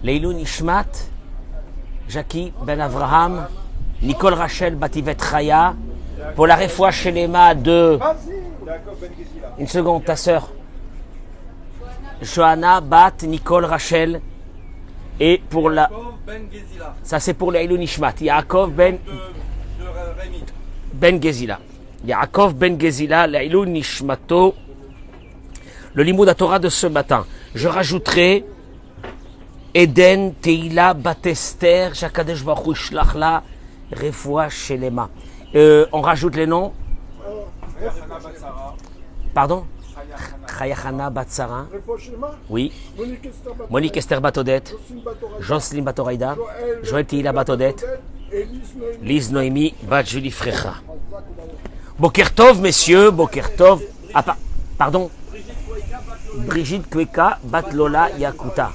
Leilou Nishmat, Jackie Ben Avraham, Nicole Rachel Bativet Chaya, pour la réfoua Shelema de... Une seconde, ta sœur. Johanna, Bat, Nicole, Rachel. Et pour la... Ça c'est pour Leilou Nishmat. Yaakov Ben Gezila. Yaakov Ben Gezila, Leilou Nishmato. Le limoud à Torah de ce matin. Je rajouterai Eden, Teila, Batester, Shakadesh Baruch Shlachla, Refoua Shelema. On rajoute les noms. Pardon? Chayachana Batsara. Oui. Monique Esther Batodet. Jocelyne Batoraïda. Joël Teila Batodet. Lise Noémie Bat Julie Frecha. Bokertov, messieurs, Bokertov. Ah, pardon. Brigitte Kweka Bat Lola Yakuta.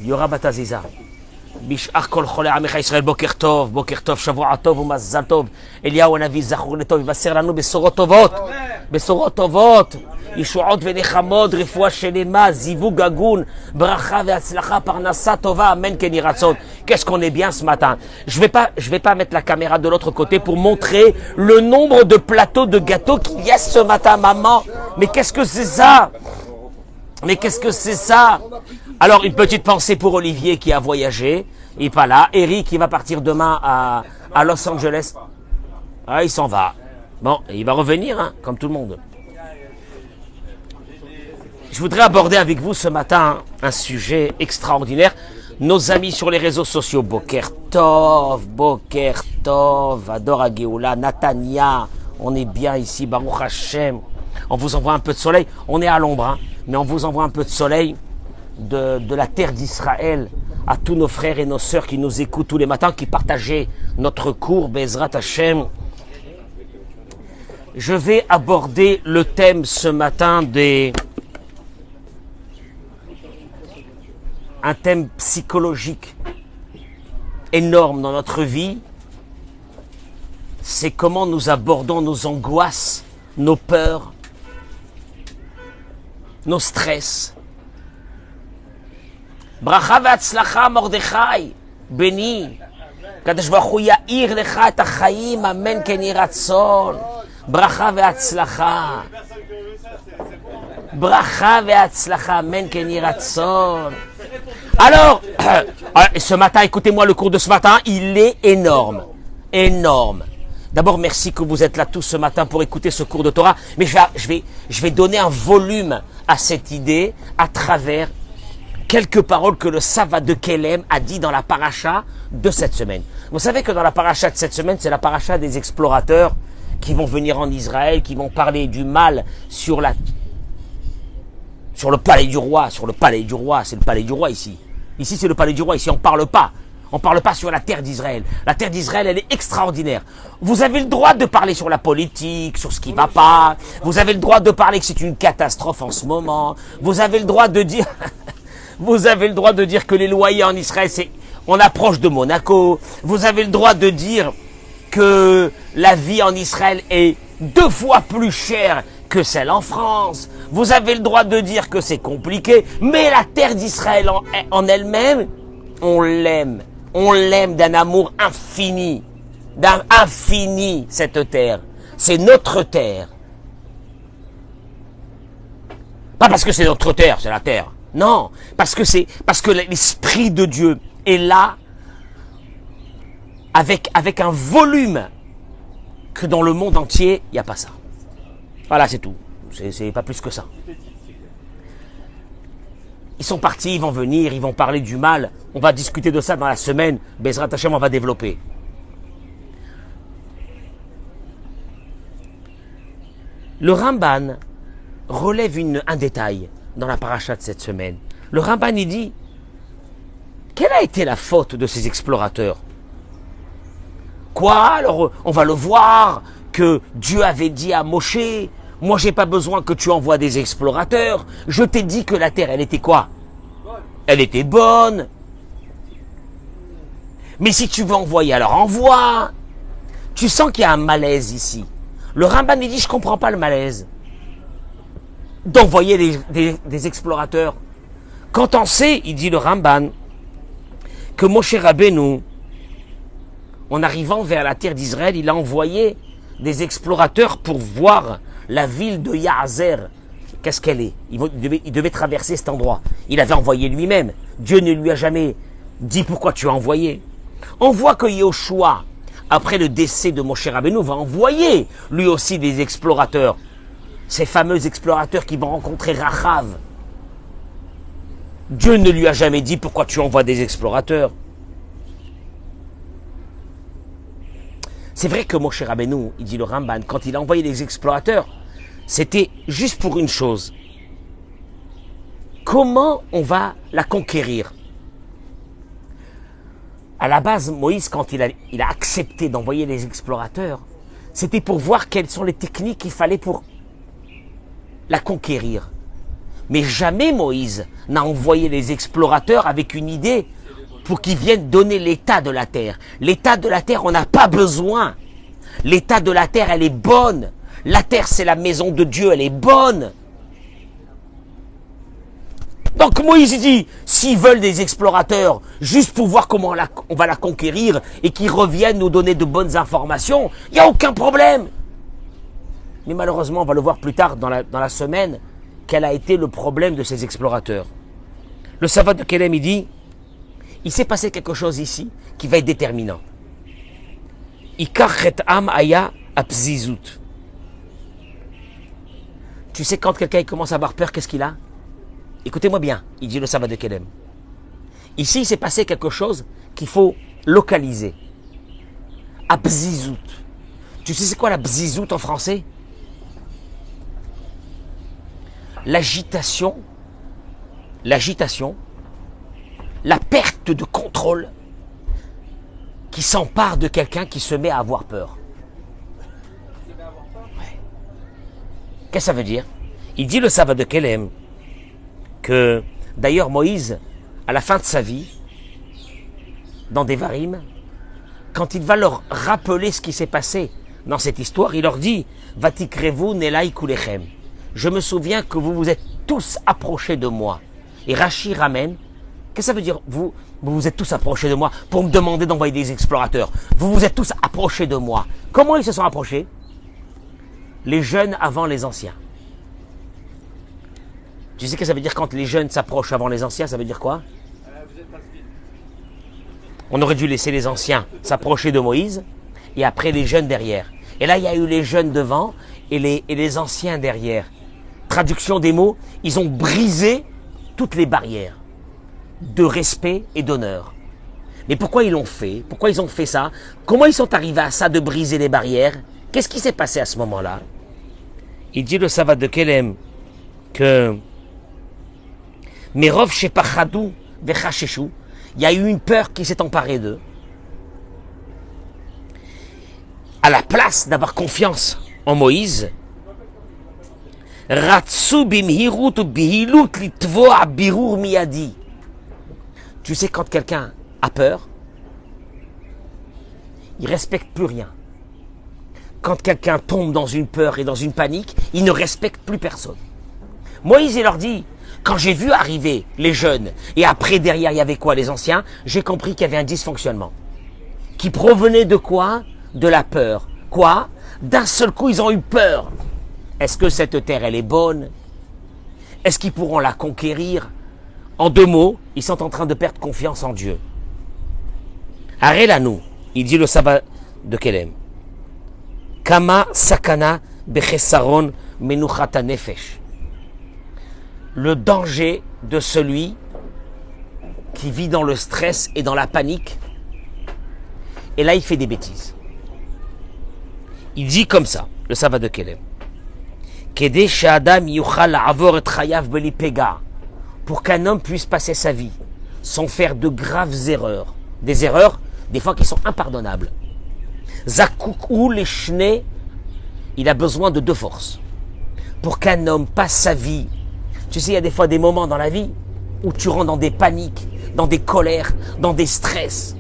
Yora Bataziza. Bishar Kol Chole Amecha Israël, Boker Tov, Shavua Tov, Umazal Tov, Eliyahu Hanavi, Zachur Letov, Yvaser Lanu Besorot Tovot, Yeshuot Venechamod, Refoua Shelema, Zivug Agun, Bracha Ve'atzlacha, Parnassa Tova, Amen Ken Yirah Tzon. Qu'est-ce qu'on est bien ce matin. Je vais pas mettre la caméra de l'autre côté pour montrer le nombre de plateaux de gâteaux qu'il y a ce matin, maman. Mais qu'est-ce que c'est ça? Mais qu'est-ce que c'est ça? Alors, une petite pensée pour Olivier qui a voyagé. Il n'est pas là. Eric, qui va partir demain à Los Angeles. Ah, il s'en va. Bon, il va revenir, hein, comme tout le monde. Je voudrais aborder avec vous ce matin un sujet extraordinaire. Nos amis sur les réseaux sociaux, Boker Tov, Adora Geoula, Natania. On est bien ici, Baruch Hashem. On vous envoie un peu de soleil. On est à l'ombre, hein, mais on vous envoie un peu de soleil de la terre d'Israël à tous nos frères et nos sœurs qui nous écoutent tous les matins, qui partageaient notre cours, Bezrat Hashem. Je vais aborder le thème ce matin un thème psychologique énorme dans notre vie. C'est comment nous abordons nos angoisses, nos peurs, nos stress. Bracha ve'atzlacha Mordechai, béni. Kadosh Baruch Hu ya'ir lecha et ha'chaim, amen ken yirah tzon. Bracha ve'atzlacha. Bracha ve'atzlacha, amen ken yirah tzon. Alors, ce matin, écoutez-moi le cours de ce matin, il est énorme. Énorme. D'abord, merci que vous êtes là tous ce matin pour écouter ce cours de Torah. Mais je vais donner un volume à cette idée à travers quelques paroles que le Sava de Kelem a dit dans la paracha de cette semaine. Vous savez que dans la paracha de cette semaine, c'est la paracha des explorateurs qui vont venir en Israël, qui vont parler du mal sur le palais du roi. Sur le palais du roi, c'est le palais du roi ici. Ici, c'est le palais du roi. Ici, on parle pas. On ne parle pas sur la terre d'Israël. La terre d'Israël, elle est extraordinaire. Vous avez le droit de parler sur la politique, sur ce qui ne va pas. Vous avez le droit de parler que c'est une catastrophe en ce moment. Vous avez le droit de dire... Vous avez le droit de dire que les loyers en Israël, on approche de Monaco. Vous avez le droit de dire que la vie en Israël est 2 fois plus chère que celle en France. Vous avez le droit de dire que c'est compliqué. Mais la terre d'Israël en elle-même, on l'aime. On l'aime d'un amour infini. D'un infini, cette terre. C'est notre terre. Pas parce que c'est notre terre, c'est la terre. Non, parce que l'Esprit de Dieu est là avec un volume que dans le monde entier, il n'y a pas ça. Voilà, c'est tout. C'est pas plus que ça. Ils sont partis, ils vont venir, ils vont parler du mal. On va discuter de ça dans la semaine. Bezrat Hashem, on va développer. Le Ramban relève un détail dans la paracha de cette semaine. Le Ramban, il dit, quelle a été la faute de ces explorateurs? Quoi? Alors, on va le voir, que Dieu avait dit à Moshe, moi j'ai pas besoin que tu envoies des explorateurs, je t'ai dit que la terre, elle était quoi? Elle était bonne. Mais si tu veux envoyer, alors envoie. Tu sens qu'il y a un malaise ici. Le Ramban, il dit, je comprends pas le malaise d'envoyer des explorateurs. Quand on sait, il dit le Ramban, que Moshe Rabbeinu, en arrivant vers la terre d'Israël, il a envoyé des explorateurs pour voir la ville de Yahazer. Qu'est-ce qu'elle est? Il devait traverser cet endroit. Il avait envoyé lui-même. Dieu ne lui a jamais dit pourquoi tu as envoyé. On voit que Yoshua, après le décès de Moshe Rabbeinu, va envoyer lui aussi des explorateurs. Ces fameux explorateurs qui vont rencontrer Rachav. Dieu ne lui a jamais dit pourquoi tu envoies des explorateurs. C'est vrai que Moshe Rabbeinu, il dit le Ramban, quand il a envoyé des explorateurs, c'était juste pour une chose. Comment on va la conquérir? À la base, Moïse, quand il a accepté d'envoyer les explorateurs, c'était pour voir quelles sont les techniques qu'il fallait pour la conquérir. Mais jamais Moïse n'a envoyé les explorateurs avec une idée pour qu'ils viennent donner l'état de la terre. L'état de la terre, on n'a pas besoin. L'état de la terre, elle est bonne. La terre, c'est la maison de Dieu, elle est bonne. Donc Moïse dit, s'ils veulent des explorateurs, juste pour voir comment on va la conquérir et qu'ils reviennent nous donner de bonnes informations, il n'y a aucun problème. Mais malheureusement, on va le voir plus tard dans la semaine, quel a été le problème de ces explorateurs. Le Savad de Kelem, il dit, il s'est passé quelque chose ici qui va être déterminant. Ikar chet am aya apzizut. Tu sais, quand quelqu'un commence à avoir peur, qu'est-ce qu'il a? Écoutez-moi bien, il dit le Savad de Kelem. Ici, il s'est passé quelque chose qu'il faut localiser. Abzizout. Tu sais c'est quoi la bzizout en français? L'agitation, la perte de contrôle qui s'empare de quelqu'un qui se met à avoir peur. Ouais. Qu'est-ce que ça veut dire? Il dit le Savad de Kelem que, d'ailleurs, Moïse, à la fin de sa vie, dans Devarim, quand il va leur rappeler ce qui s'est passé dans cette histoire, il leur dit « Vatikrevu nelai kulechem » je me souviens que vous vous êtes tous approchés de moi. Et Rashi ramène, qu'est-ce que ça veut dire? Vous vous êtes tous approchés de moi pour me demander d'envoyer des explorateurs. Vous vous êtes tous approchés de moi. Comment ils se sont approchés? Les jeunes avant les anciens. Tu sais ce que ça veut dire quand les jeunes s'approchent avant les anciens? Ça veut dire quoi? On aurait dû laisser les anciens s'approcher de Moïse et après les jeunes derrière. Et là, il y a eu les jeunes devant et les anciens derrière. Traduction des mots, ils ont brisé toutes les barrières de respect et d'honneur. Mais pourquoi ils l'ont fait? Pourquoi ils ont fait ça? Comment ils sont arrivés à ça de briser les barrières? Qu'est-ce qui s'est passé à ce moment-là? Il dit le Savad de Kelem que Merov Shepachadou Vechasheshu, il y a eu une peur qui s'est emparée d'eux. À la place d'avoir confiance en Moïse, Ratsu bimhirut bihilut litvoa birur miyadi. Tu sais, quand quelqu'un a peur, il ne respecte plus rien. Quand quelqu'un tombe dans une peur et dans une panique, il ne respecte plus personne. Moïse, il leur dit, quand j'ai vu arriver les jeunes, et après derrière il y avait quoi, les anciens, j'ai compris qu'il y avait un dysfonctionnement. Qui provenait de quoi? De la peur. Quoi? D'un seul coup, ils ont eu peur. Est-ce que cette terre, elle est bonne? Est-ce qu'ils pourront la conquérir? En deux mots, ils sont en train de perdre confiance en Dieu. Arrêtez-nous, il dit le sabbat de Kelem. Kama sakana bechesaron menuchata nefesh. Le danger de celui qui vit dans le stress et dans la panique. Et là, il fait des bêtises. Il dit comme ça, le sabbat de Kelem. Kede she'adam yuchal la'avor et chayav beli pega. Pour qu'un homme puisse passer sa vie sans faire de graves erreurs. Des erreurs, des fois, qui sont impardonnables. Zakouk ou les chenets, il a besoin de deux forces. Pour qu'un homme passe sa vie. Tu sais, il y a des fois des moments dans la vie où tu rentres dans des paniques, dans des colères, dans des stress.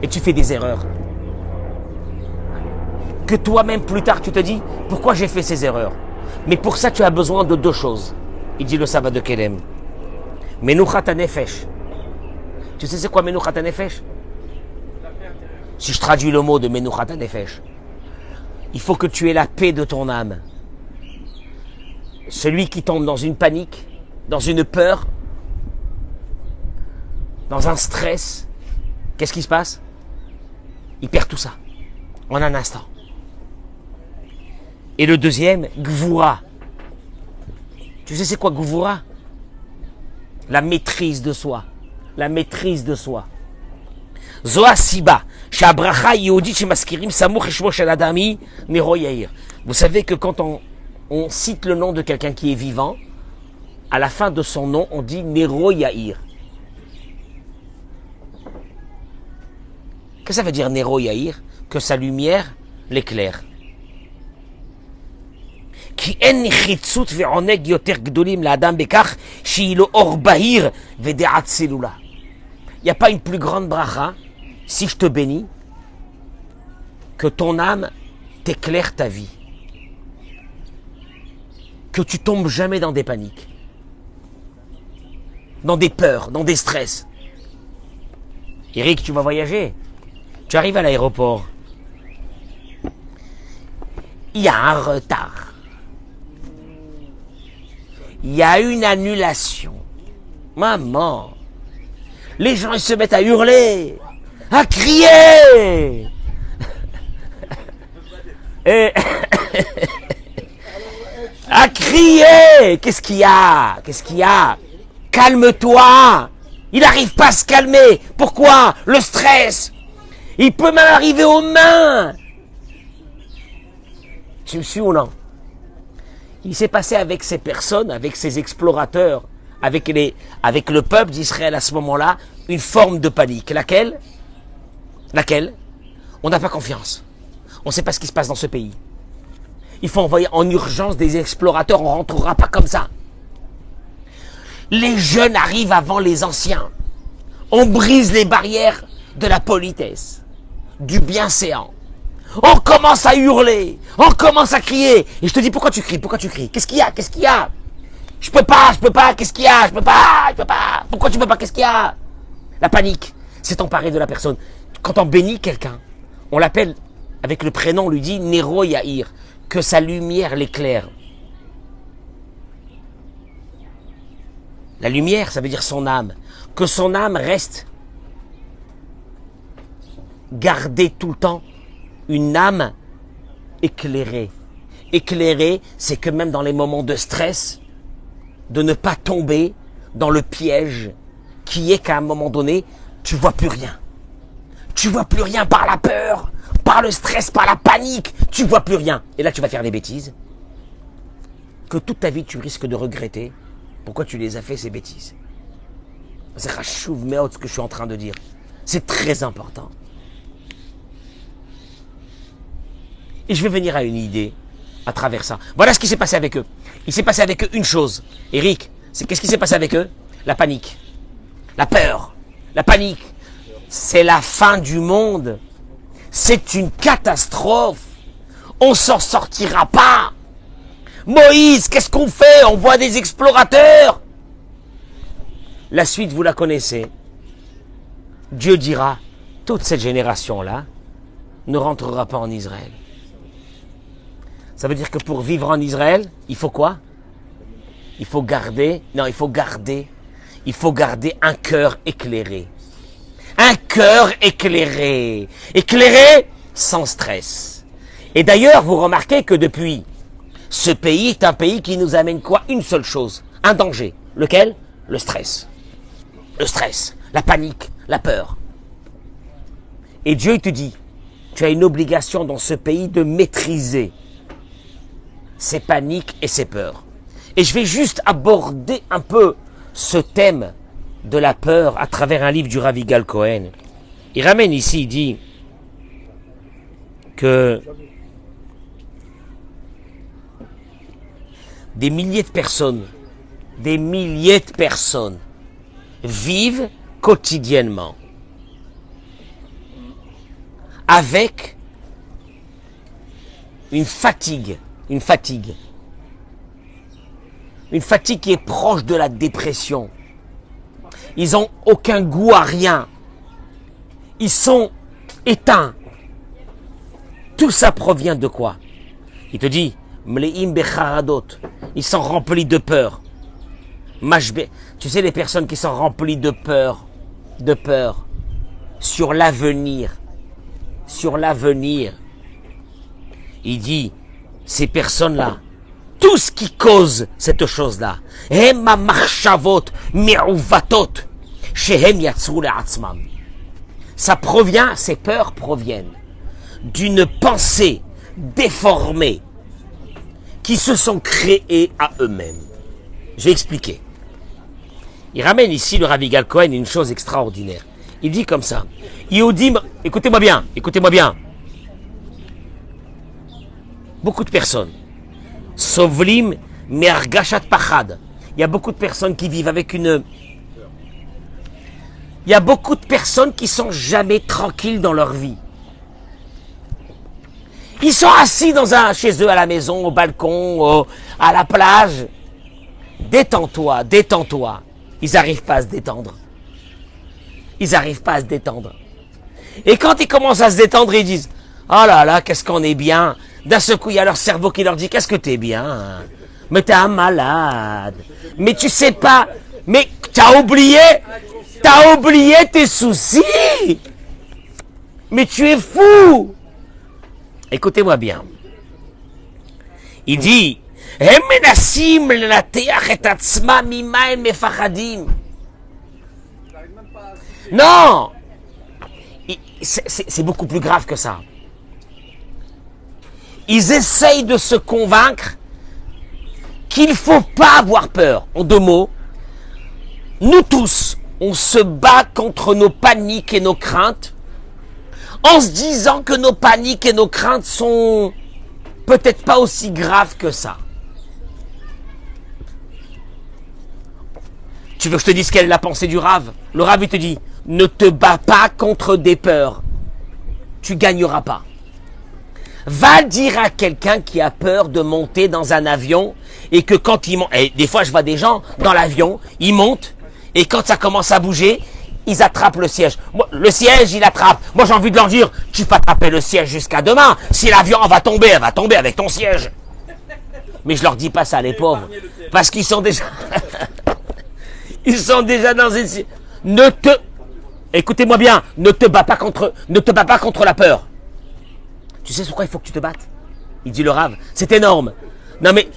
Et tu fais des erreurs. Que toi-même, plus tard, tu te dis, pourquoi j'ai fait ces erreurs? Mais pour ça, tu as besoin de deux choses. Il dit le sabbat de Kelem. Menuchat HaNefesh. Tu sais c'est quoi Menuchat HaNefesh? Si je traduis le mot de Menuchat HaNefesh, il faut que tu aies la paix de ton âme. Celui qui tombe dans une panique, dans une peur, dans un stress, qu'est-ce qui se passe? Il perd tout ça, en un instant. Et le deuxième, Gvura. Tu sais c'est quoi Gvura? La maîtrise de soi. La maîtrise de soi. Zoa Siba. Shabracha Yehudi Shemaskirim Samuch Eshmo Shel Adami Nero Yair. Vous savez que quand on cite le nom de quelqu'un qui est vivant, à la fin de son nom, on dit Nero Yair. Qu'est-ce que ça veut dire Nero Yair? Que sa lumière l'éclaire. Ki en nichitzut ve'oneg yoter gdolim la'adam bekach she'ilo or bahir ve'de'at selula. Il n'y a pas une plus grande bracha, si je te bénis, que ton âme t'éclaire ta vie. Que tu tombes jamais dans des paniques, dans des peurs, dans des stress. Eric, tu vas voyager. Tu arrives à l'aéroport. Il y a un retard. Il y a une annulation. Maman. Les gens ils se mettent à hurler, à crier. Et à crier. Qu'est-ce qu'il y a? Qu'est-ce qu'il y a? Calme-toi. Il n'arrive pas à se calmer. Pourquoi? Le stress. Il peut même arriver aux mains. Tu me suis ou non? Il s'est passé avec ces personnes, avec ces explorateurs, avec le peuple d'Israël à ce moment-là, une forme de panique. Laquelle? On n'a pas confiance. On ne sait pas ce qui se passe dans ce pays. Il faut envoyer en urgence des explorateurs, on ne rentrera pas comme ça. Les jeunes arrivent avant les anciens. On brise les barrières de la politesse, du bienséant. On commence à hurler, on commence à crier. Et je te dis, pourquoi tu cries? Qu'est-ce qu'il y a? Je peux pas, qu'est-ce qu'il y a? Je peux pas. Pourquoi tu peux pas? Qu'est-ce qu'il y a? La panique s'est emparée de la personne. Quand on bénit quelqu'un, on l'appelle avec le prénom, on lui dit Nero Yair, que sa lumière l'éclaire. La lumière, ça veut dire son âme. Que son âme reste gardée tout le temps, une âme éclairée. Éclairée, c'est que même dans les moments de stress, de ne pas tomber dans le piège qui est qu'à un moment donné, tu vois plus rien. Tu vois plus rien par la peur, par le stress, par la panique. Tu vois plus rien. Et là, tu vas faire des bêtises que toute ta vie, tu risques de regretter. Pourquoi tu les as fait, ces bêtises? C'est rachouv meot ce que je suis en train de dire. C'est très important. Et je vais venir à une idée à travers ça. Voilà ce qui s'est passé avec eux. Il s'est passé avec eux une chose. Eric, c'est qu'est-ce qui s'est passé avec eux? La panique. La peur. La panique. C'est la fin du monde. C'est une catastrophe. On s'en sortira pas. Moïse, qu'est-ce qu'on fait? On voit des explorateurs. La suite, vous la connaissez. Dieu dira, toute cette génération-là ne rentrera pas en Israël. Ça veut dire que pour vivre en Israël, il faut quoi? Il faut garder un cœur éclairé. Un cœur éclairé. Éclairé sans stress. Et d'ailleurs, vous remarquez que depuis, ce pays est un pays qui nous amène quoi? Une seule chose. Un danger. Lequel? Le stress. Le stress. La panique. La peur. Et Dieu te dit, tu as une obligation dans ce pays de maîtriser ces paniques et ces peurs. Et je vais juste aborder un peu ce thème de la peur à travers un livre du Rav Yigal Cohen. Il ramène ici, il dit que des milliers de personnes vivent quotidiennement avec une fatigue qui est proche de la dépression. Ils ont aucun goût à rien. Ils sont éteints. Tout ça provient de quoi? Il te dit, Mleim becharadot. Ils sont remplis de peur. Mashbe. Tu sais, les personnes qui sont remplies de peur sur l'avenir. Il dit, ces personnes-là, tout ce qui cause cette chose-là, Hema marchavot mi'uvatot, shehem yatzru le'atzmam. Ça provient, ces peurs proviennent d'une pensée déformée qui se sont créées à eux-mêmes. Je vais expliquer. Il ramène ici, le Rav Yigal Cohen, une chose extraordinaire. Il dit comme ça, Yehudim, écoutez-moi bien. Beaucoup de personnes, Sovlim mergashat pachad. Il y a beaucoup de personnes qui vivent avec une... Il y a beaucoup de personnes qui sont jamais tranquilles dans leur vie. Ils sont assis chez eux à la maison, au balcon, à la plage. Détends-toi. Ils n'arrivent pas à se détendre. Et quand ils commencent à se détendre, ils disent, oh là là, qu'est-ce qu'on est bien. D'un seul coup, il y a leur cerveau qui leur dit, qu'est-ce que t'es bien. Mais t'es un malade. Mais tu sais pas. Mais t'as oublié tes soucis. Mais tu es fou. Écoutez-moi bien. Il dit, non, c'est beaucoup plus grave que ça. Ils essayent de se convaincre qu'il ne faut pas avoir peur. En deux mots, nous tous, on se bat contre nos paniques et nos craintes en se disant que nos paniques et nos craintes sont peut-être pas aussi graves que ça. Tu veux que je te dise quelle est la pensée du Rav? Le Rav, il te dit, ne te bats pas contre des peurs. Tu gagneras pas. Va dire à quelqu'un qui a peur de monter dans un avion et que quand il monte, et des fois je vois des gens dans l'avion, ils montent et quand ça commence à bouger, ils attrapent le siège. Moi, le siège, il attrape. Moi, j'ai envie de leur dire, tu peux attraper le siège jusqu'à demain. Si l'avion va tomber, elle va tomber avec ton siège. Mais je leur dis pas ça, les pauvres. Parce qu'ils sont déjà... Ils sont déjà dans une... Écoutez-moi bien, ne te bats pas contre la peur. Tu sais sur quoi il faut que tu te battes? Il dit le Rav, c'est énorme. Non mais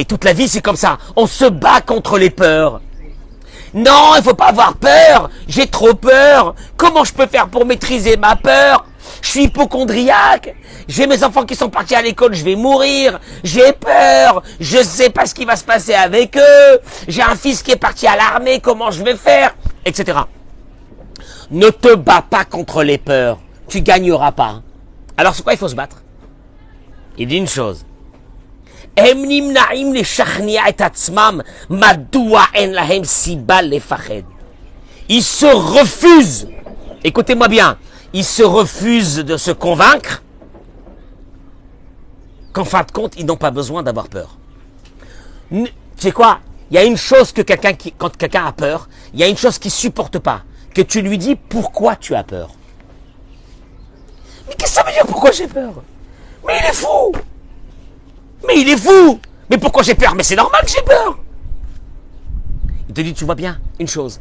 toute la vie c'est comme ça. On se bat contre les peurs. Non, il faut pas avoir peur. J'ai trop peur. Comment je peux faire pour maîtriser ma peur? Je suis hypocondriaque. J'ai mes enfants qui sont partis à l'école, je vais mourir. J'ai peur. Je sais pas ce qui va se passer avec eux. J'ai un fils qui est parti à l'armée, comment je vais faire? Etc. Ne te bats pas contre les peurs. Tu gagneras pas. Alors sur quoi il faut se battre? Il dit une chose. Ils se refusent, écoutez-moi bien, ils se refusent de se convaincre qu'en fin de compte, ils n'ont pas besoin d'avoir peur. Tu sais quoi? Il y a une chose que quand quelqu'un a peur, il y a une chose qu'il supporte pas, que tu lui dis pourquoi tu as peur. Mais qu'est-ce que ça veut dire pourquoi j'ai peur? Mais il est fou! Mais pourquoi j'ai peur? Mais c'est normal que j'ai peur. Il te dit, tu vois bien, une chose.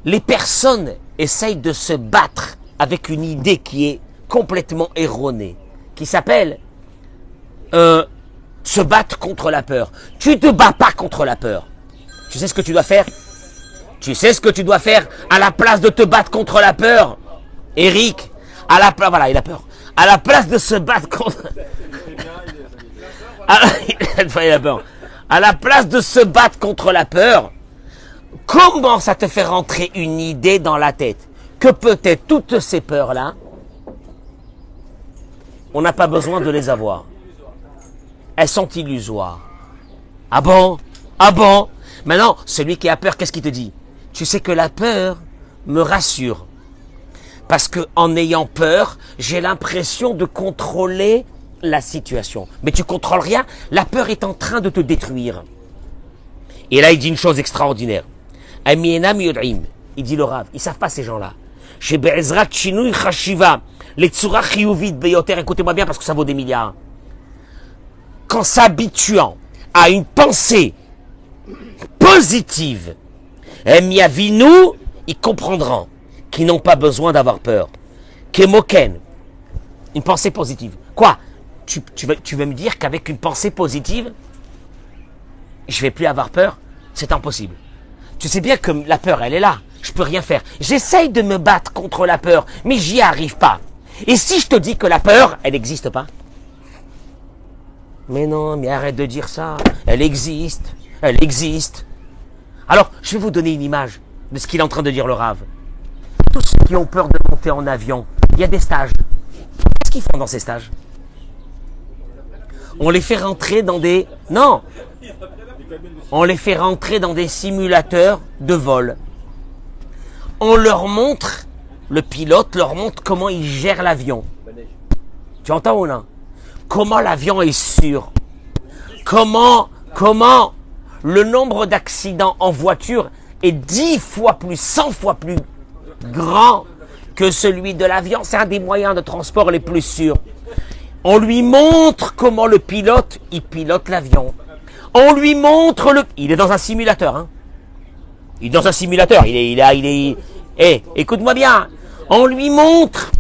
Les personnes essayent de se battre avec une idée qui est complètement erronée, qui s'appelle se battre contre la peur. Tu ne te bats pas contre la peur. Tu sais ce que tu dois faire? Tu sais ce que tu dois faire à la place de te battre contre la peur? Eric, voilà, il a peur. À la place de se battre contre... À la place de se battre contre la peur, comment ça te fait rentrer une idée dans la tête que peut-être toutes ces peurs-là, on n'a pas besoin de les avoir. Elles sont illusoires. Ah bon? Maintenant, celui qui a peur, qu'est-ce qu'il te dit? Tu sais que la peur me rassure. Parce que en ayant peur, j'ai l'impression de contrôler la situation. Mais tu contrôles rien, la peur est en train de te détruire. Et là, il dit une chose extraordinaire. Il dit le Rav, ils ne savent pas ces gens-là. Chez Be'ezrat Shinui Chashiva, les Tzura Chiyuvit Beyoter, écoutez-moi bien parce que ça vaut des milliards. Qu'en s'habituant à une pensée positive, Miavinu, ils comprendront qu'ils n'ont pas besoin d'avoir peur. Kemoken, une pensée positive. Quoi? Tu veux me dire qu'avec une pensée positive, je vais plus avoir peur? C'est impossible. Tu sais bien que la peur, elle est là. Je peux rien faire. J'essaye de me battre contre la peur, mais j'y arrive pas. Et si je te dis que la peur, elle n'existe pas? Mais non, mais arrête de dire ça. Elle existe. Elle existe. Alors, je vais vous donner une image de ce qu'il est en train de dire le Rav. Tous ceux qui ont peur de monter en avion, il y a des stages. Qu'est-ce qu'ils font dans ces stages? On les fait rentrer dans des... Non. On les fait rentrer dans des simulateurs de vol. On leur montre, le pilote leur montre comment il gère l'avion. Tu entends ou non? Comment l'avion est sûr? Comment le nombre d'accidents en voiture est 10 fois plus, 100 fois plus grand que celui de l'avion. C'est un des moyens de transport les plus sûrs. On lui montre comment le pilote, il pilote l'avion. On lui montre il est dans un simulateur, hein. Il est dans un simulateur. Écoute-moi bien. On lui montre.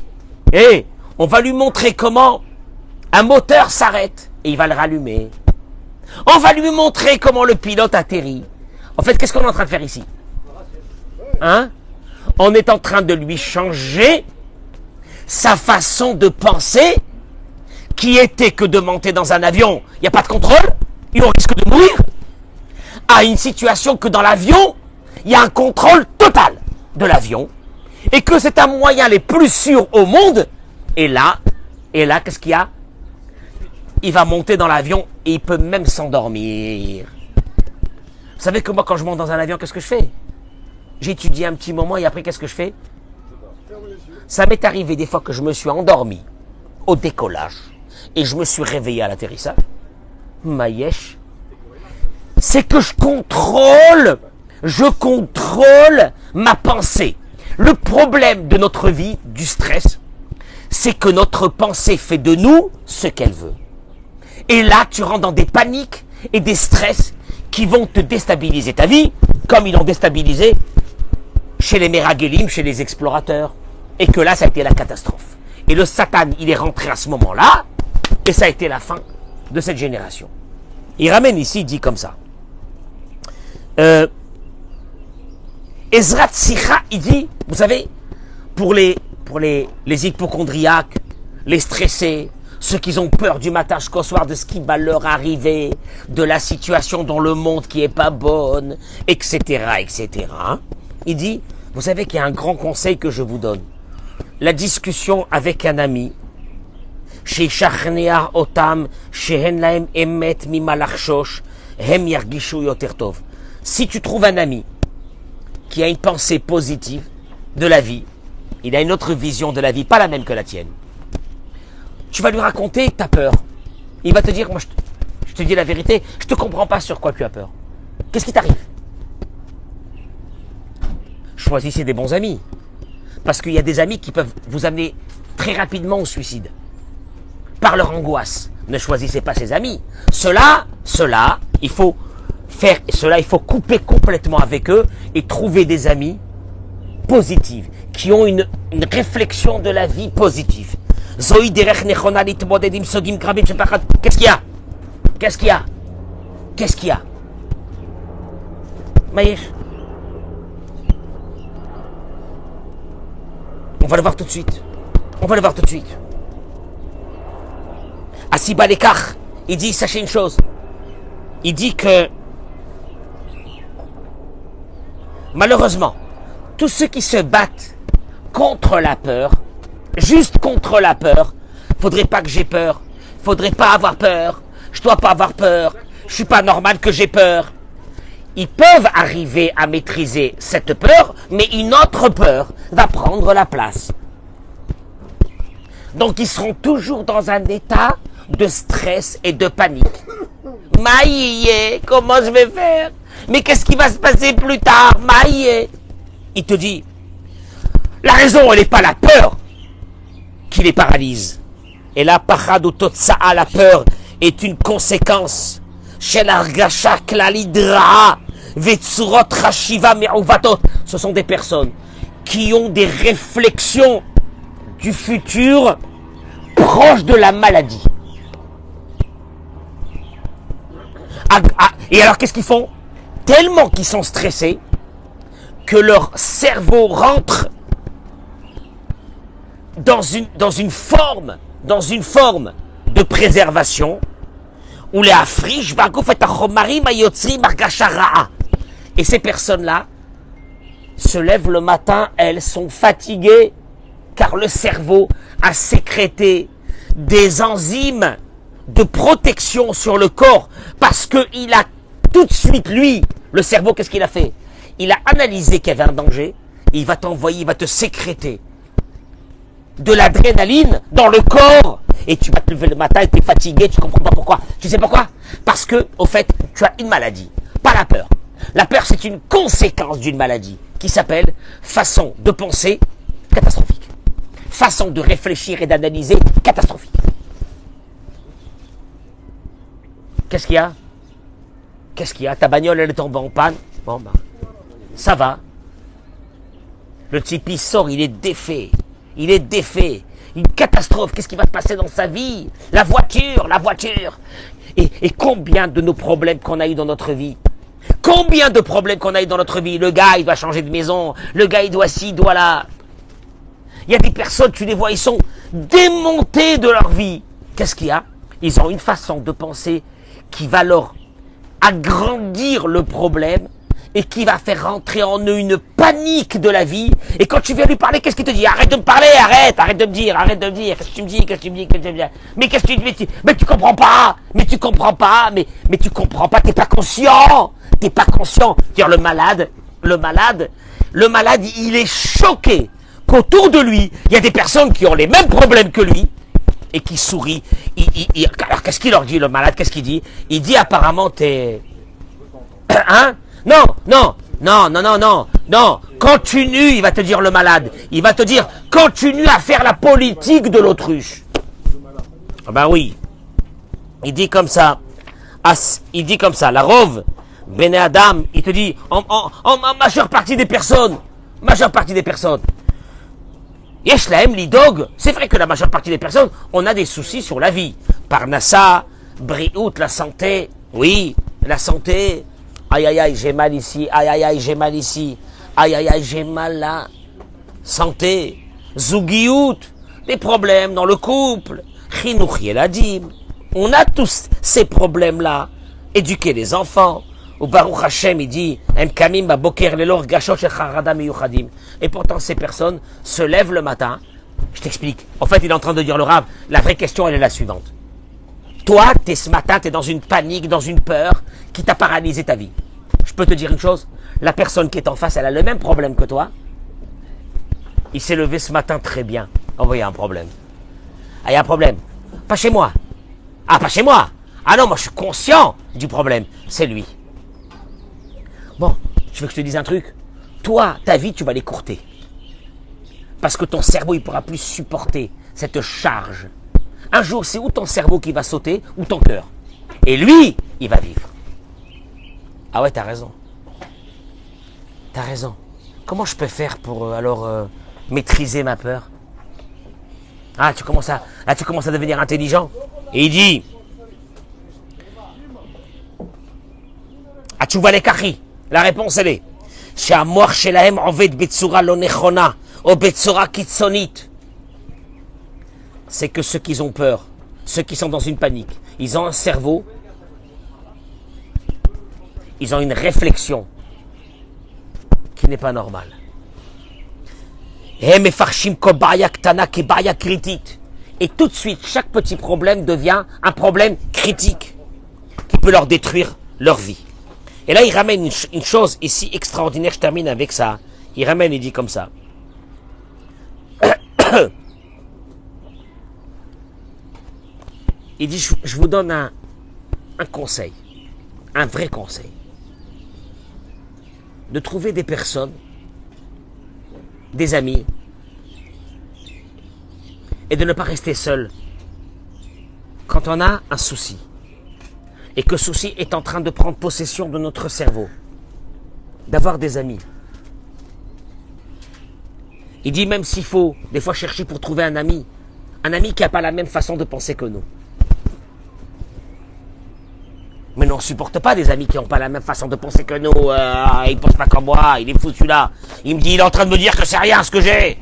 On va lui montrer comment un moteur s'arrête et il va le rallumer. On va lui montrer comment le pilote atterrit. En fait, qu'est-ce qu'on est en train de faire ici? Hein? On est en train de lui changer sa façon de penser, qui était que de monter dans un avion, il n'y a pas de contrôle, et on risque de mourir, à une situation que dans l'avion, il y a un contrôle total de l'avion, et que c'est un moyen les plus sûrs au monde. Et là, qu'est-ce qu'il y a? Il va monter dans l'avion et il peut même s'endormir. Vous savez que moi, quand je monte dans un avion, qu'est-ce que je fais? J'étudie un petit moment et après, qu'est-ce que je fais? Ça m'est arrivé des fois que je me suis endormi au décollage et je me suis réveillé à l'atterrissage. Maïesh, c'est que je contrôle ma pensée. Le problème de notre vie, du stress, c'est que notre pensée fait de nous ce qu'elle veut. Et là, tu rentres dans des paniques et des stress qui vont te déstabiliser ta vie, comme ils l'ont déstabilisé chez les Méraguelim, chez les explorateurs. Et que là, ça a été la catastrophe. Et le Satan, il est rentré à ce moment-là, et ça a été la fin de cette génération. Il ramène ici, il dit comme ça. Ezrat Sicha, il dit, vous savez, pour les hypochondriaques, les stressés, ceux qui ont peur du matin jusqu'au soir de ce qui va leur arriver, de la situation dans le monde qui est pas bonne, etc., etc. Il dit, vous savez qu'il y a un grand conseil que je vous donne. La discussion avec un ami, chez Shachnea Otam, chez Henlaim Emet Mimalachshosh, Hem Yargishu Yotertov. Si tu trouves un ami qui a une pensée positive de la vie, il a une autre vision de la vie, pas la même que la tienne. Tu vas lui raconter ta peur. Il va te dire, moi je te dis la vérité, je te comprends pas sur quoi tu as peur. Qu'est-ce qui t'arrive? Choisissez des bons amis. Parce qu'il y a des amis qui peuvent vous amener très rapidement au suicide. Par leur angoisse. Ne choisissez pas ces amis. Cela, il faut couper complètement avec eux et trouver des amis positifs, qui ont une réflexion de la vie positive. Qu'est-ce qu'il y a? Qu'est-ce qu'il y a? Qu'est-ce qu'il y a? Maïesh. On va le voir tout de suite. Asiba Lekar, il dit, sachez une chose. Il dit que, malheureusement, tous ceux qui se battent contre la peur, juste contre la peur, faudrait pas que j'ai peur, faudrait pas avoir peur, je dois pas avoir peur, je suis pas normal que j'ai peur. Ils peuvent arriver à maîtriser cette peur, mais une autre peur va prendre la place. Donc ils seront toujours dans un état de stress et de panique. Maïe, comment je vais faire? Mais qu'est-ce qui va se passer plus tard? Maïe. Il te dit, la raison, elle n'est pas la peur qui les paralyse. Et la pachad ou totsa'a, la peur, est une conséquence. Chez l'argasha klalidra, vetsurot rashiva me'uvatot. Ce sont des personnes qui ont des réflexions du futur proches de la maladie. Et alors, qu'est-ce qu'ils font? Tellement qu'ils sont stressés que leur cerveau rentre dans une forme de préservation où les afriches et ces personnes-là se lèvent le matin, elles sont fatiguées car le cerveau a sécrété des enzymes de protection sur le corps parce qu'il a tout de suite, lui, le cerveau, qu'est-ce qu'il a fait? Il a analysé qu'il y avait un danger, et il va t'envoyer, il va te sécréter de l'adrénaline dans le corps. Et tu vas te lever le matin et tu es fatigué, tu comprends pas pourquoi. Tu sais pourquoi? Parce que, au fait, tu as une maladie, pas la peur. La peur, c'est une conséquence d'une maladie qui s'appelle façon de penser catastrophique. Façon de réfléchir et d'analyser catastrophique. Qu'est-ce qu'il y a? Qu'est-ce qu'il y a? Ta bagnole, elle est tombée en panne. Bon, bah, ça va. Le type, il sort, il est défait. Il est défait. Une catastrophe. Qu'est-ce qui va se passer dans sa vie? La voiture, la voiture. Et combien de nos problèmes qu'on a eu dans notre vie? Combien de problèmes qu'on a eu dans notre vie? Le gars, il doit changer de maison. Le gars, il doit ci, il doit là. Il y a des personnes, tu les vois, ils sont démontés de leur vie. Qu'est-ce qu'il y a? Ils ont une façon de penser qui va leur agrandir le problème et qui va faire rentrer en eux une panique de la vie. Et quand tu viens lui parler, qu'est-ce qu'il te dit? Arrête de me parler, arrête de me dire, qu'est-ce que tu me dis, mais qu'est-ce que tu me dis? Mais tu comprends pas, mais tu comprends pas, t'es pas conscient. C'est-à-dire le malade, il est choqué qu'autour de lui, il y a des personnes qui ont les mêmes problèmes que lui, et qui sourit. Alors qu'est-ce qu'il leur dit, le malade? Qu'est-ce qu'il dit? Il dit apparemment t'es... Hein? Non. Continue, il va te dire le malade. Il va te dire, continue à faire la politique de l'autruche. Ah ben oui. Il dit comme ça. La Rove, Bene Adam, il te dit, en majeure partie des personnes. Yeshlaem, l'idog, c'est vrai que la majeure partie des personnes, on a des soucis sur la vie. Parnassa, Briout, la santé, oui, la santé. Aïe, j'ai mal ici, j'ai mal ici, j'ai mal là. Santé, Zougiout, des problèmes dans le couple. Chinouch Yeladim. On a tous ces problèmes-là. Éduquer les enfants. Ou Baruch Hashem, il dit, et pourtant, ces personnes se lèvent le matin. Je t'explique. En fait, il est en train de dire le Rav. La vraie question, elle est la suivante. Toi, ce matin, tu es dans une panique, dans une peur qui t'a paralysé ta vie. Je peux te dire une chose. La personne qui est en face, elle a le même problème que toi. Il s'est levé ce matin très bien. Oh, il y a un problème. Ah, il y a un problème. Pas chez moi. Ah, pas chez moi. Ah non, moi, je suis conscient du problème. C'est lui. Bon, je veux que je te dise un truc. Toi, ta vie, tu vas l'écourter. Parce que ton cerveau, il ne pourra plus supporter cette charge. Un jour, c'est ou ton cerveau qui va sauter, ou ton cœur. Et lui, il va vivre. Ah ouais, t'as raison. T'as raison. Comment je peux faire pour, maîtriser ma peur? Ah, tu commences à devenir intelligent. Et il dit... Ah, tu vois les kachis. La réponse, elle est שהמוח שלהם עובד בצורה לא נכונה או בצורה קיצונית. C'est que ceux qui ont peur, ceux qui sont dans une panique, ils ont un cerveau, ils ont une réflexion qui n'est pas normale. הם מפרשים כל בעיה קטנה כבעיה קריטית. Et tout de suite, chaque petit problème devient un problème critique qui peut leur détruire leur vie. Et là, il ramène une chose ici extraordinaire, je termine avec ça. Il ramène, il dit comme ça. Il dit, je vous donne un conseil, un vrai conseil. de trouver des personnes, des amis, et de ne pas rester seul quand on a un souci et que ce souci est en train de prendre possession de notre cerveau, d'avoir des amis. Il dit même s'il faut des fois chercher pour trouver un ami qui n'a pas la même façon de penser que nous. Mais nous, on ne supporte pas des amis qui n'ont pas la même façon de penser que nous. Il ne pense pas comme moi, il est fou celui-là. Il me dit, il est en train de me dire que c'est rien ce que j'ai.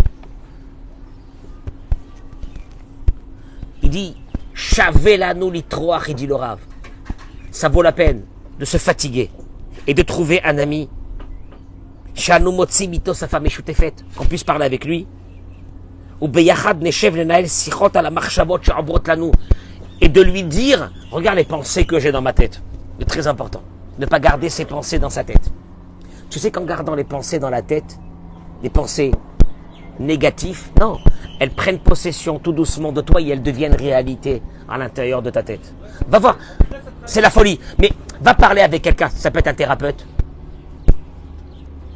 Il dit, Chavelano litroach, il dit le Rav. Ça vaut la peine de se fatiguer et de trouver un ami. Shanu motzi mito sa femme faite, qu'on puisse parler avec lui. Ou beyachad neshev lenael sichot ala marchavot she'avrot lanu. Et de lui dire, regarde les pensées que j'ai dans ma tête. C'est très important. Ne pas garder ses pensées dans sa tête. Tu sais qu'en gardant les pensées dans la tête, les pensées négatives, non, elles prennent possession tout doucement de toi et elles deviennent réalité à l'intérieur de ta tête. Va voir, c'est la folie. Mais va parler avec quelqu'un, ça peut être un thérapeute.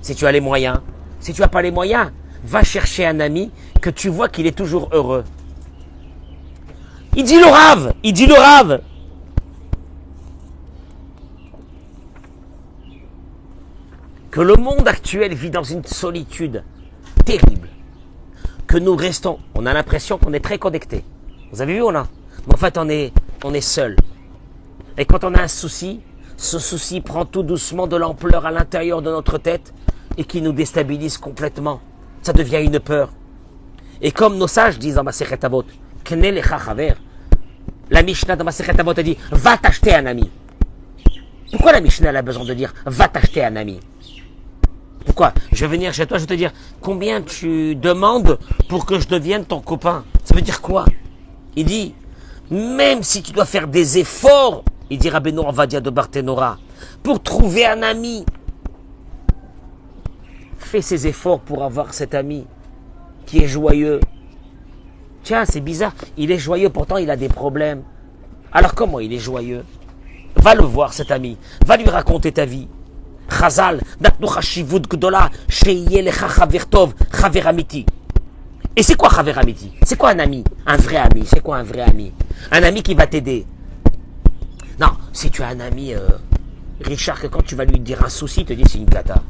Si tu as les moyens. Si tu n'as pas les moyens, va chercher un ami que tu vois qu'il est toujours heureux. Il dit le Rav, que le monde actuel vit dans une solitude terrible, que nous restons, on a l'impression qu'on est très connectés. Vous avez vu ou non? Mais en fait, on est seul. Et quand on a un souci, ce souci prend tout doucement de l'ampleur à l'intérieur de notre tête et qui nous déstabilise complètement. Ça devient une peur. Et comme nos sages disent dans Masechet Avot, la Mishnah dans Masechet Avot a dit va t'acheter un ami. Pourquoi la Mishnah a besoin de dire va t'acheter un ami? Pourquoi? Je vais venir chez toi, je vais te dire combien tu demandes pour que je devienne ton copain. Ça veut dire quoi? Il dit même si tu dois faire des efforts, il dit Rabbeinu Ovadia de Barthénora, pour trouver un ami, fais ces efforts pour avoir cet ami qui est joyeux. Tiens, c'est bizarre, il est joyeux, pourtant il a des problèmes. Alors comment il est joyeux? Va le voir cet ami, va lui raconter ta vie. Chazal, natnu chashivut gdola, sheyeh lecha chaver tov, chaver amiti. Et c'est quoi chaver amiti? C'est quoi un ami? Un vrai ami, c'est quoi un vrai ami? Un ami qui va t'aider. Non, si tu as un ami, Richard, que quand tu vas lui dire un souci, il te dit c'est une cata.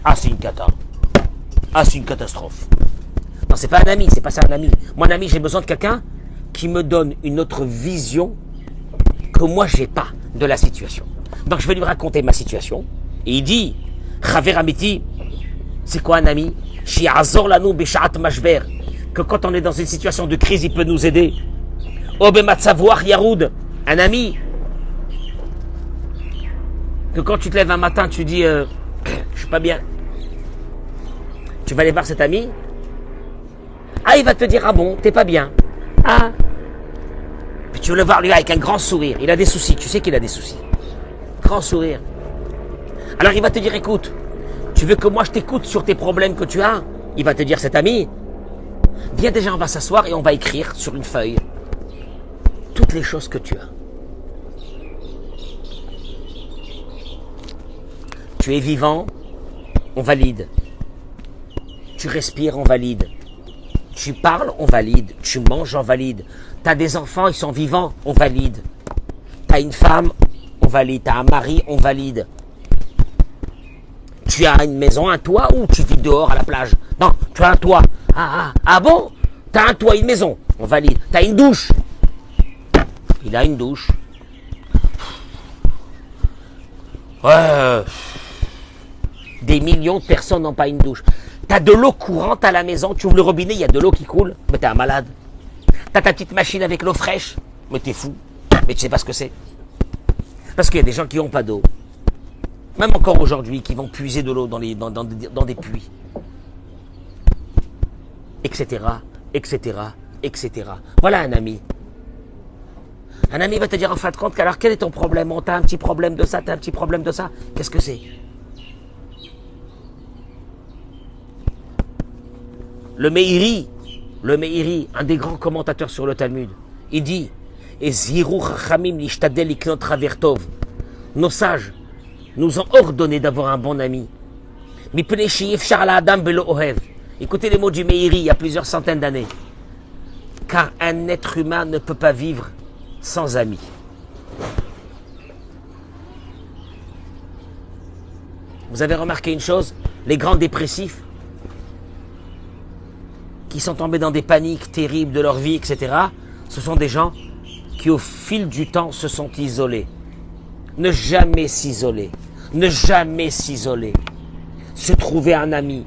Ah, c'est une cata. Ah, c'est une catastrophe. Non, c'est pas un ami, c'est pas ça un ami. Mon ami, j'ai besoin de quelqu'un qui me donne une autre vision que moi, j'ai pas de la situation. Donc, je vais lui raconter ma situation. Et il dit, Chaver Amiti, c'est quoi un ami? Shi'azor lanu b'sha'at mashber. Que quand on est dans une situation de crise, il peut nous aider. Obematsavoir yaroud. Un ami. Que quand tu te lèves un matin, tu dis, je suis pas bien. Tu vas aller voir cet ami. Ah, il va te dire, ah bon, t'es pas bien. Ah. Puis tu vas le voir, lui, avec un grand sourire. Il a des soucis, tu sais qu'il a des soucis. Grand sourire. Alors il va te dire, écoute, tu veux que moi je t'écoute sur tes problèmes que tu as? Il va te dire, cet ami, viens déjà, on va s'asseoir et on va écrire sur une feuille toutes les choses que tu as. Tu es vivant, on valide. Tu respires, on valide. Tu parles, on valide. Tu manges, on valide. Tu as des enfants, ils sont vivants, on valide. Tu as une femme, on valide. Tu as un mari, on valide. Tu as une maison, un toit, ou tu vis dehors à la plage? Non, tu as un toit. Ah bon? Tu as un toit, une maison, on valide. Tu as une douche. Il a une douche. Ouais. Des millions de personnes n'ont pas une douche. Tu as de l'eau courante à la maison, tu ouvres le robinet, il y a de l'eau qui coule. Mais tu es un malade. Tu as ta petite machine avec l'eau fraîche. Mais tu es fou. Mais tu sais pas ce que c'est. Parce qu'il y a des gens qui n'ont pas d'eau. Même encore aujourd'hui, qui vont puiser de l'eau dans des puits. Etc. Etc. Etc. Voilà un ami. Un ami va te dire en fin de compte, alors quel est ton problème? Oh, t'as un petit problème de ça, t'as un petit problème de ça. Qu'est-ce que c'est? Le Meiri, un des grands commentateurs sur le Talmud, il dit, nos sages nous ont ordonné d'avoir un bon ami. Mipnei she'efshar la'adam belo ohev. Écoutez les mots du Meiri il y a plusieurs centaines d'années. Car un être humain ne peut pas vivre sans amis. Vous avez remarqué une chose? Les grands dépressifs qui sont tombés dans des paniques terribles de leur vie, etc., ce sont des gens qui, au fil du temps, se sont isolés. Ne jamais s'isoler. Ne jamais s'isoler. Se trouver un ami.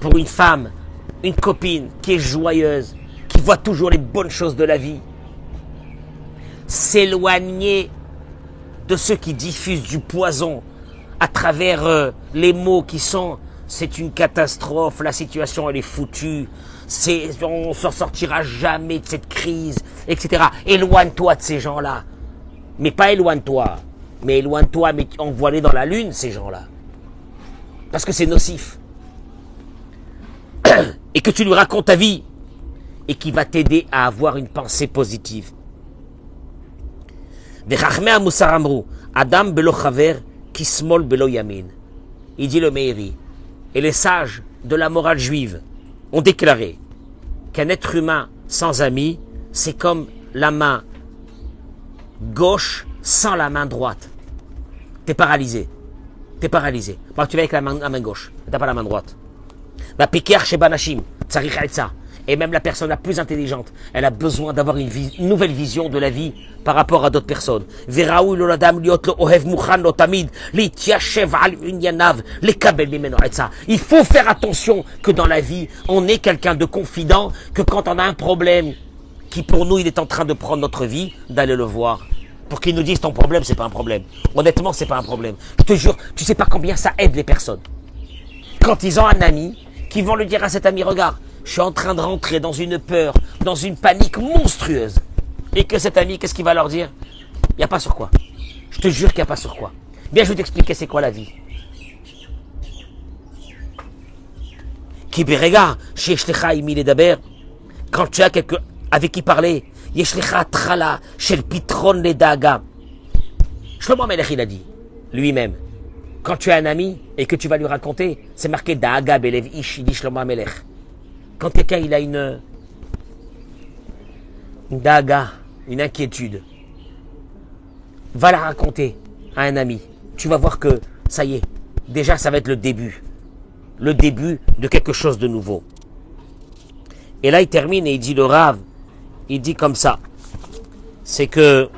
Pour une femme, une copine qui est joyeuse, qui voit toujours les bonnes choses de la vie. S'éloigner de ceux qui diffusent du poison à travers les mots qui sont « c'est une catastrophe, la situation elle est foutue, on ne s'en sortira jamais de cette crise, etc. » Éloigne-toi de ces gens-là. Mais pas éloigne-toi, mais envoie-les dans la lune, ces gens-là. Parce que c'est nocif. Et que tu lui racontes ta vie et qui va t'aider à avoir une pensée positive. Adam belo chaver kismol belo yamin. Il dit le Meiri. Et les sages de la morale juive ont déclaré qu'un être humain sans ami, c'est comme la main gauche sans la main droite. T'es paralysé. T'es paralysé. Bon, tu vas avec la main gauche. T'as pas la main droite. Et même la personne la plus intelligente, elle a besoin d'avoir une nouvelle vision de la vie par rapport à d'autres personnes. Il faut faire attention que dans la vie, on est quelqu'un de confident, que quand on a un problème, qui pour nous, il est en train de prendre notre vie, d'aller le voir. Pour qu'il nous dise ton problème, c'est pas un problème. Honnêtement, c'est pas un problème. Je te jure, tu sais pas combien ça aide les personnes. Quand ils ont un ami, qui vont lui dire à cet ami, regarde, je suis en train de rentrer dans une peur, dans une panique monstrueuse. Et que cet ami, qu'est-ce qu'il va leur dire? Il n'y a pas sur quoi. Je te jure qu'il n'y a pas sur quoi. Bien, je vais t'expliquer c'est quoi la vie. Kiberega, sheshlecha imi ledaber. Quand tu as quelqu'un avec qui parler, yeshlecha trala, shel pitron ledaga. Shlomo Melech, il a dit, lui-même, quand tu as un ami et que tu vas lui raconter, c'est marqué Daaga Belev Ish, il dit Shlomo Melech. Quand quelqu'un il a une Daaga, une inquiétude, va la raconter à un ami. Tu vas voir que ça y est, déjà ça va être le début de quelque chose de nouveau. Et là il termine et il dit le Rav, il dit comme ça, c'est que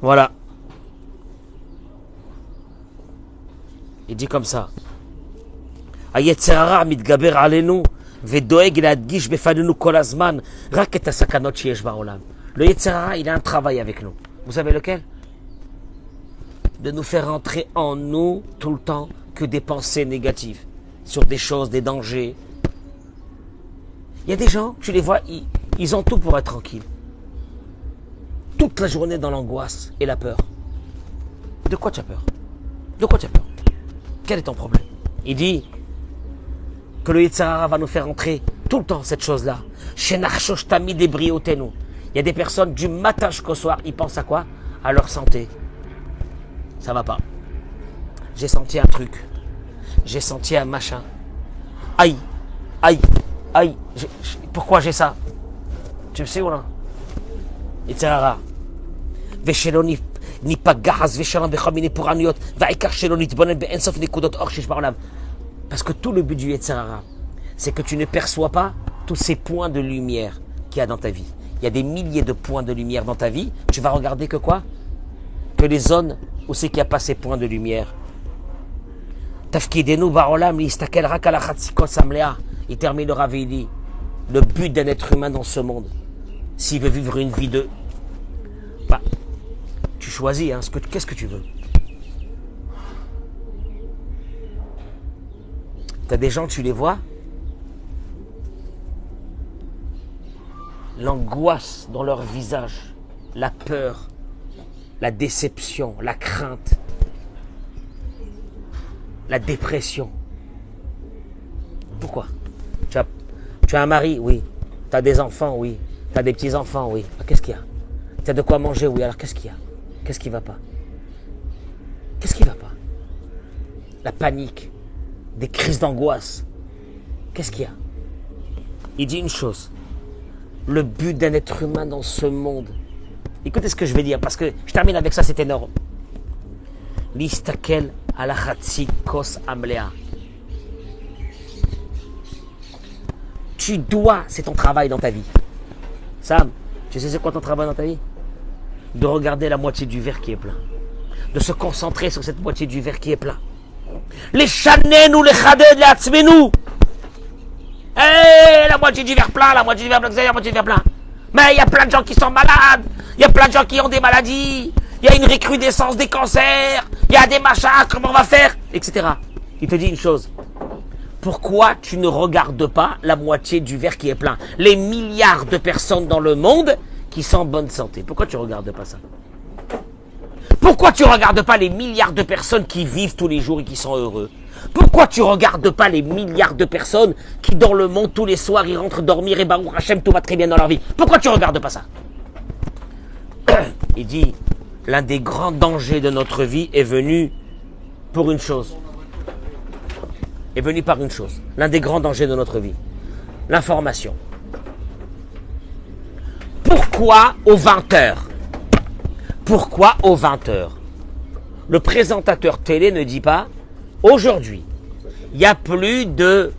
voilà. Il dit comme ça. היצר הרע מתגבר עלינו ודואג להדגיש בפנינו כל הזמן רק את הסכנות שיש בעולם. Le יצר הרע, il a un travail avec nous. Vous savez lequel? De nous faire entrer en nous tout le temps que des pensées négatives sur des choses, des dangers. Il y a des gens, tu les vois, ils ont tout pour être tranquilles. Toute la journée dans l'angoisse et la peur. De quoi tu as peur? De quoi tu as peur? Quel est ton problème? Il dit que le Yetzirah va nous faire entrer tout le temps cette chose-là. Il y a des personnes du matin jusqu'au soir, ils pensent à quoi? À leur santé. Ça va pas. J'ai senti un truc. J'ai senti un machin. Aïe, aïe, aïe. Pourquoi j'ai ça? Tu me sais ou non? Yetzirah. ושלא ניפגע חס ושלום בכל מיני פורענויות והעיקר שלא נתבונן באינסוף נקודות אור שיש בעולם. Parce que tout le but du Yetzirah, c'est que tu ne perçois pas tous ces points de lumière qu'il y a dans ta vie. Il y a des milliers de points de lumière dans ta vie. Tu vas regarder que quoi? Que les zones où c'est qu'il n'y a pas ces points de lumière. Tafkidenu ba'olam listakel rak ala chatzikot samlea. Il termine le Rav, il dit, le but d'un être humain dans ce monde, s'il veut vivre une vie de... Bah, tu choisis, hein, qu'est-ce que tu veux? Tu as des gens, tu les vois, l'angoisse dans leur visage, la peur, la déception, la crainte, la dépression. Pourquoi? Tu as un mari, oui. Tu as des enfants, oui. T'as des petits-enfants, oui. Ah, qu'est-ce qu'il y a? T'as de quoi manger, oui. Alors qu'est-ce qu'il y a? Qu'est-ce qui va pas? Qu'est-ce qui va pas? La panique, des crises d'angoisse. Qu'est-ce qu'il y a? Il dit une chose. Le but d'un être humain dans ce monde. Écoutez ce que je vais dire, parce que je termine avec ça, c'est énorme. Listakel ala chatzi kos amlea. Tu dois, c'est ton travail dans ta vie. Sam, tu sais c'est quoi ton travail dans ta vie? De regarder la moitié du verre qui est plein. De se concentrer sur cette moitié du verre qui est plein. Les chanenu, les chaded, les atzmenu. La moitié du verre plein, la moitié du verre plein, la moitié du verre plein. Mais il y a plein de gens qui sont malades. Il y a plein de gens qui ont des maladies. Il y a une recrudescence des cancers. Il y a des machins, comment on va faire, etc. Il te dit une chose. Pourquoi tu ne regardes pas la moitié du verre qui est plein? Les milliards de personnes dans le monde qui sont en bonne santé. Pourquoi tu ne regardes pas ça? Pourquoi tu ne regardes pas les milliards de personnes qui vivent tous les jours et qui sont heureux? Pourquoi tu ne regardes pas les milliards de personnes qui dans le monde tous les soirs ils rentrent dormir et Baruch Hashem tout va très bien dans leur vie? Pourquoi tu ne regardes pas ça? Il dit, l'un des grands dangers de notre vie est venu pour une chose. Est venu par une chose. L'un des grands dangers de notre vie. L'information. Pourquoi aux 20h? Pourquoi aux 20h? Le présentateur télé ne dit pas, aujourd'hui, il y a plus de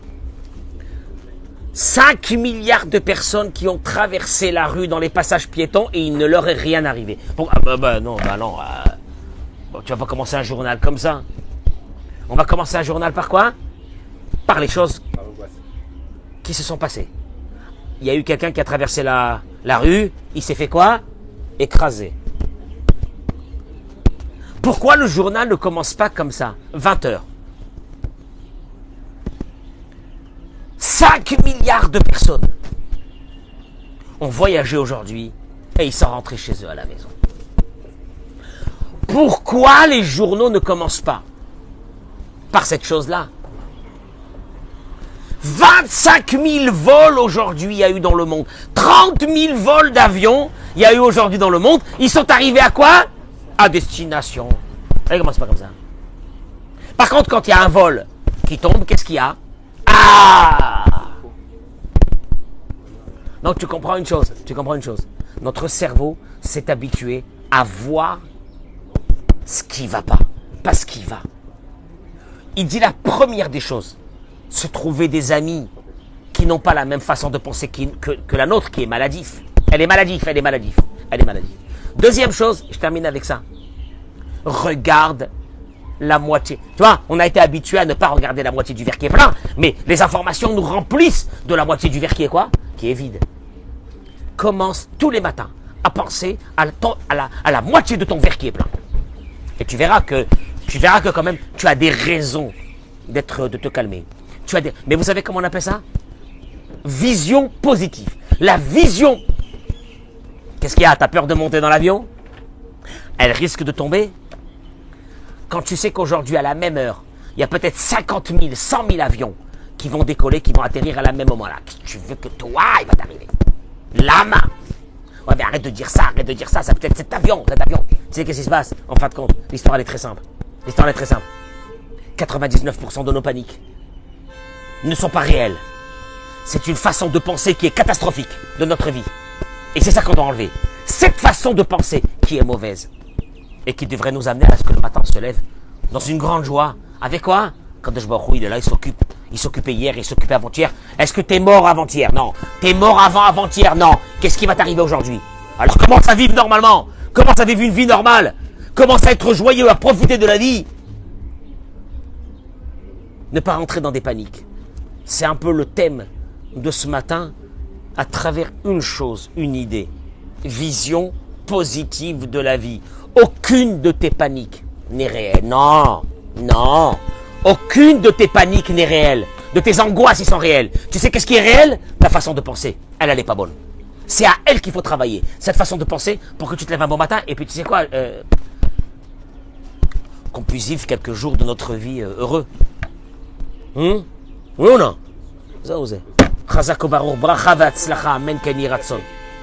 5 milliards de personnes qui ont traversé la rue dans les passages piétons et il ne leur est rien arrivé. Bon, non, bon, tu vas pas commencer un journal comme ça. On va commencer un journal par quoi? Par les choses qui se sont passées. Il y a eu quelqu'un qui a traversé la rue, il s'est fait quoi? Écraser. Pourquoi le journal ne commence pas comme ça? 20h. 5 milliards de personnes ont voyagé aujourd'hui et ils sont rentrés chez eux à la maison. Pourquoi les journaux ne commencent pas par cette chose-là? 25 000 vols aujourd'hui il y a eu dans le monde. 30 000 vols d'avions il y a eu aujourd'hui dans le monde. Ils sont arrivés à quoi? À destination. Ça commence pas comme ça. Par contre, quand il y a un vol qui tombe, qu'est-ce qu'il y a? Ah! Donc tu comprends une chose. Notre cerveau s'est habitué à voir ce qui va pas ce qui va. Il dit la première des choses, se trouver des amis qui n'ont pas la même façon de penser que la nôtre, qui est maladif. Elle est maladif. Deuxième chose, je termine avec ça. Regarde la moitié. Tu vois, on a été habitué à ne pas regarder la moitié du verre qui est plein, mais les informations nous remplissent de la moitié du verre qui est quoi? Qui est vide. Commence tous les matins à penser à la moitié de ton verre qui est plein. Et tu verras que quand même, tu as des raisons de te calmer. Mais vous savez comment on appelle ça? Vision positive. La vision. Qu'est-ce qu'il y a? T'as peur de monter dans l'avion? Elle risque de tomber. Quand tu sais qu'aujourd'hui, à la même heure, il y a peut-être 50 000, 100 000 avions qui vont décoller, qui vont atterrir à la même moment-là. Tu veux que toi, il va t'arriver. Lama. Ouais, mais arrête de dire ça, ça peut être cet avion. Tu sais qu'est-ce qui se passe? En fin de compte, l'histoire elle est très simple. 99% de nos paniques ne sont pas réelles. C'est une façon de penser qui est catastrophique de notre vie. Et c'est ça qu'on doit enlever. Cette façon de penser qui est mauvaise. Et qui devrait nous amener à ce que le matin on se lève dans une grande joie. Avec quoi? Quand je vois il est là, il s'occupe. Il s'occupait hier, il s'occupait avant-hier. Est-ce que t'es mort avant-hier? Non. T'es mort avant-hier? Non. Qu'est-ce qui va t'arriver aujourd'hui? Alors commence à vivre normalement. Commence à vivre une vie normale. Commence à être joyeux, à profiter de la vie. Ne pas rentrer dans des paniques. C'est un peu le thème de ce matin à travers une chose, une idée. Vision positive de la vie. Aucune de tes paniques n'est réelle. Non. Aucune de tes paniques n'est réelle. De tes angoisses, ils sont réelles. Tu sais qu'est-ce qui est réel? Ta façon de penser. Elle n'est pas bonne. C'est à elle qu'il faut travailler. Cette façon de penser pour que tu te lèves un bon matin. Et puis tu sais quoi? Qu'on puisse vivre quelques jours de notre vie heureux. Oui ou non? Ça, vous Chazak Baruch, bracha ve'atzlacha, amen, ken yiratzon.